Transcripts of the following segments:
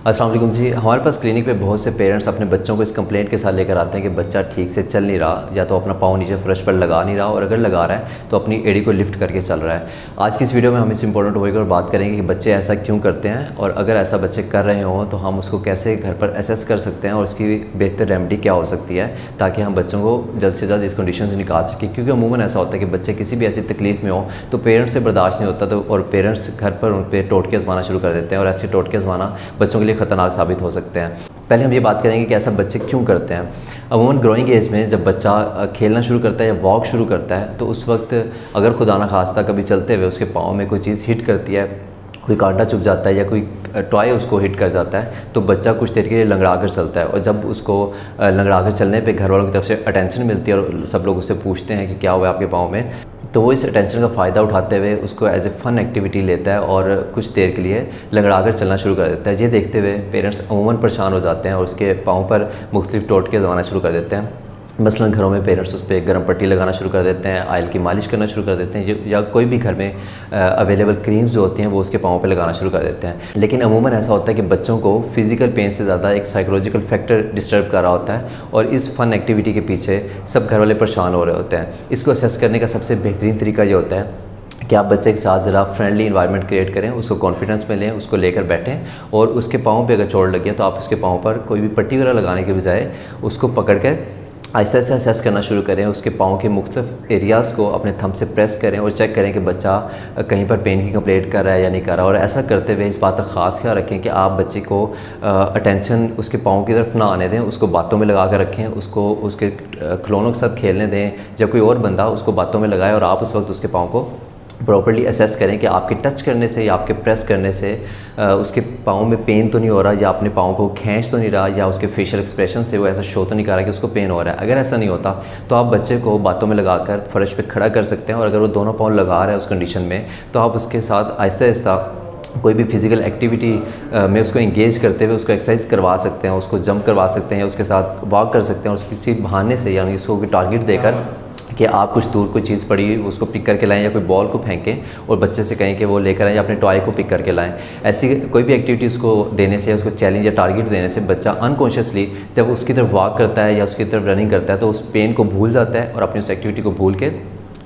अस्सलाम वालेकुम जी। हमारे पास क्लिनिक पे बहुत से पेरेंट्स अपने बच्चों को इस कंप्लेंट के साथ लेकर आते हैं कि बच्चा ठीक से चल नहीं रहा, या तो अपना पाँव नीचे फर्श पर लगा नहीं रहा, और अगर लगा रहा है तो अपनी एड़ी को लिफ्ट करके चल रहा है। आज की इस वीडियो में हम इस इंपॉर्टेंट टॉपिक पर बात करेंगे कि बच्चे ऐसा क्यों करते हैं, और अगर ऐसा बच्चे कर रहे हों तो हम उसको कैसे घर पर असेस कर सकते हैं और उसकी बेहतर रेमेडी क्या हो सकती है, ताकि हम बच्चों को जल्द से जल्द इस कंडीशन से निकाल सकें। क्योंकि अमूमन ऐसा होता है कि बच्चे किसी भी ऐसी तकलीफ़ में हो तो पेरेंट्स से बर्दाश्त नहीं होता, तो और पेरेंट्स घर पर उन पर टोटके आजमाना शुरू कर देते हैं, और ऐसे टोटके आजमाना बच्चों के लिए ख़तरनाक साबित हो सकते हैं। पहले हम ये बात करेंगे कि ऐसा बच्चे क्यों करते हैं। अमूमन ग्रोइंग एज में जब बच्चा खेलना शुरू करता है या वॉक शुरू करता है, तो उस वक्त अगर खुदा न खास्ता कभी चलते हुए उसके पाँव में कोई चीज़ हिट करती है, कोई कांटा चुभ जाता है या कोई टॉय उसको हिट कर जाता है, तो बच्चा कुछ देर के लिए लंगड़ा कर चलता है। और जब उसको लंगड़ा कर चलने पे घर वालों की तरफ से अटेंशन मिलती है और सब लोग उससे पूछते हैं कि क्या हुआ आपके पाँव में, तो वो इस अटेंशन का फ़ायदा उठाते हुए उसको एज ए फ़न एक्टिविटी लेता है और कुछ देर के लिए लंगड़ा कर चलना शुरू कर देता है। ये देखते हुए पेरेंट्स अमूमन परेशान हो जाते हैं और उसके पाँव पर मुख्तलिफ टोटके दबाना शुरू कर देते हैं। मसलन घरों में पेरेंट्स उस पर गर्म पट्टी लगाना शुरू कर देते हैं, ऑयल की मालिश करना शुरू कर देते हैं, या कोई भी घर में अवेलेबल क्रीम्स जो होती हैं वो उसके पाँव पे लगाना शुरू कर देते हैं। लेकिन अमूमन ऐसा होता है कि बच्चों को फ़िज़िकल पेन से ज़्यादा एक साइकोलॉजिकल फैक्टर डिस्टर्ब कर रहा होता है, और इस फ़न एक्टिविटी के पीछे सब घर वाले परेशान हो रहे होते हैं। इसको असेस करने का सबसे बेहतरीन तरीका ये होता है कि आप बच्चे के साथ ज़रा फ्रेंडली इन्वायरमेंट क्रिएट करें, उसको कॉन्फिडेंस में लें, उसको लेकर बैठें, और उसके पाँव पे अगर चोट लगी है तो आप उसके पाँव पर कोई भी पट्टी वगैरह लगाने के बजाय उसको पकड़ कर आहिस्ता आहिस्ता असेस करना शुरू करें। उसके पाँव के मुख्तलिफ एरियाज़ को अपने थंब से प्रेस करें और चेक करें कि बच्चा कहीं पर पेन की कंप्लेंट कर रहा है या नहीं कर रहा। और ऐसा करते हुए इस बात का ख़ास ख्याल रखें कि आप बच्चे को अटेंशन उसके पाँव की तरफ ना आने दें, उसको बातों में लगा कर रखें, उसको उसके खिलौनों के साथ खेलने दें, या कोई और बंदा उसको बातों में लगाए और आप उस वक्त उसके पाँव को प्रॉपर्ली असेस करें कि आपके टच करने से या आपके प्रेस करने से उसके पाँव में पेन तो नहीं हो रहा, या अपने पाँव को खींच तो नहीं रहा, या उसके फेशियल एक्सप्रेशन से वो ऐसा शो तो नहीं कर रहा कि उसको पेन हो रहा है। अगर ऐसा नहीं होता तो आप बच्चे को बातों में लगाकर फर्श पे खड़ा कर सकते हैं, और अगर वो दोनों पाँव लगा रहा है उस कंडीशन में, तो आप उसके साथ आहिस्ता आहिस्ता कोई भी फिज़िकल एक्टिविटी में उसको इंगेज करते हुए उसको एक्सरसाइज करवा सकते हैं, उसको जंप करवा सकते हैं, या उसके साथ वॉक कर सकते हैं, और उसकी किसी बहाने से यानी उसको टारगेट देकर कि आप कुछ दूर कोई चीज़ पड़ी हुई उसको पिक करके लाएं, या कोई बॉल को फेंकें और बच्चे से कहें कि वो लेकर आएं, या अपने टॉय को पिक करके लाएं। ऐसी कोई भी एक्टिविटी उसको देने से, उसको चैलेंज या टारगेट देने से बच्चा अनकॉन्शियसली जब उसकी तरफ वॉक करता है या उसकी तरफ रनिंग करता है तो उस पेन को भूल जाता है और अपनी उस एक्टिविटी को भूल के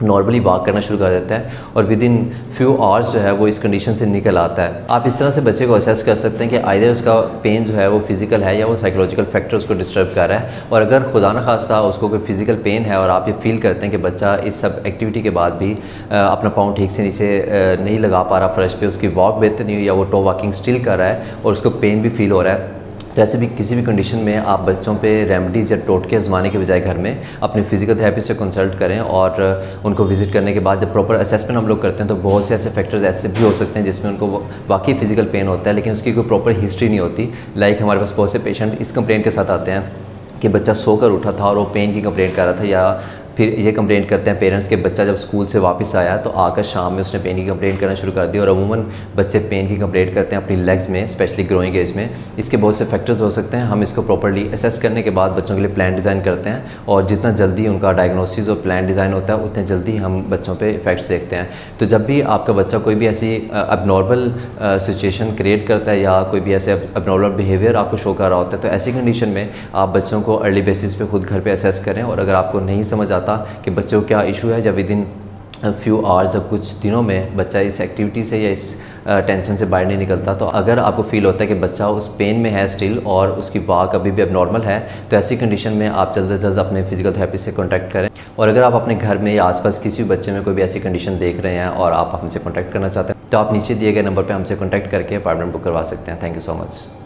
नॉर्मली वॉक करना शुरू कर देता है, और विद इन फ्यू आवर्स जो है वो इस कंडीशन से निकल आता है। आप इस तरह से बच्चे को असेस कर सकते हैं कि आइदर उसका पेन जो है वो फिज़िकल है या वो साइकोलॉजिकल फैक्टर उसको डिस्टर्ब कर रहा है। और अगर खुदा न खास्ता उसको कोई फिज़िकल पेन है और आप ये फील करते हैं कि बच्चा इस सब एक्टिविटी के बाद भी अपना पाँव ठीक से नीचे नहीं लगा पा रहा फर्श पे, उसकी वॉक बेहतर नहीं हुई, या वो टो वॉकिंग स्टिल कर रहा है और उसको पेन भी फील हो रहा है, तो ऐसे भी किसी भी कंडीशन में आप बच्चों पे रेमेडीज़ या टोटके आजमाने के बजाय घर में अपने फिजिकल थेरेपिस्ट से कंसल्ट करें, और उनको विजिट करने के बाद जब प्रॉपर असेसमेंट हम लोग करते हैं तो बहुत से ऐसे फैक्टर्स ऐसे भी हो सकते हैं जिसमें उनको वाकई फ़िज़िकल पेन होता है, लेकिन उसकी कोई प्रॉपर हिस्ट्री नहीं होती। लाइक हमारे पास बहुत से पेशेंट इस कंप्लेंट के साथ आते हैं कि बच्चा सोकर उठा था और वो पेन की कंप्लेंट कर रहा था, या फिर ये कंप्लेंट करते हैं पेरेंट्स के बच्चा जब स्कूल से वापस आया तो आकर शाम में उसने पेन की कंप्लेंट करना शुरू कर दी। और अमूमन बच्चे पेन की कंप्लेंट करते हैं अपनी लेग्स में, स्पेशली ग्रोइंग एज में। इसके बहुत से फैक्टर्स हो सकते हैं। हम इसको प्रॉपर्ली असेस करने के बाद बच्चों के लिए प्लान डिज़ाइन करते हैं, और जितना जल्दी उनका डायग्नोसिस और प्लान डिज़ाइन होता है उतने जल्दी हम बच्चों पे इफ़ेक्ट्स देखते हैं। तो जब भी आपका बच्चा कोई भी ऐसी अबनॉर्मल सिचुएशन क्रिएट करता है या कोई भी ऐसे अबनॉर्मल बिहेवियर आपको शो कर रहा होता है, तो ऐसी कंडीशन में आप बच्चों को अर्ली बेसिस पे खुद घर पे असेस करें। और अगर आपको नहीं समझ आता कि बच्चों को क्या इशू है, या विद इन फ्यू आवर्स जब कुछ दिनों में बच्चा इस एक्टिविटी से या इस टेंशन से बाहर नहीं निकलता, तो अगर आपको फील होता है कि बच्चा उस पेन में है स्टिल और उसकी वॉक अभी भी अबनॉर्मल है, तो ऐसी कंडीशन में आप जल्द से जल्द अपने फिजिकल थेरेपिस्ट से कॉन्टैक्ट करें। और अगर आप अपने घर में या आसपास किसी भी बच्चे में कोई भी ऐसी कंडीशन देख रहे हैं और आप हमसे कॉन्टैक्ट करना चाहते हैं, तो आप नीचे दिए गए नंबर पर हमसे कॉन्टैक्ट करके अपॉइंटमेंट बुक करवा सकते हैं। Thank you so much.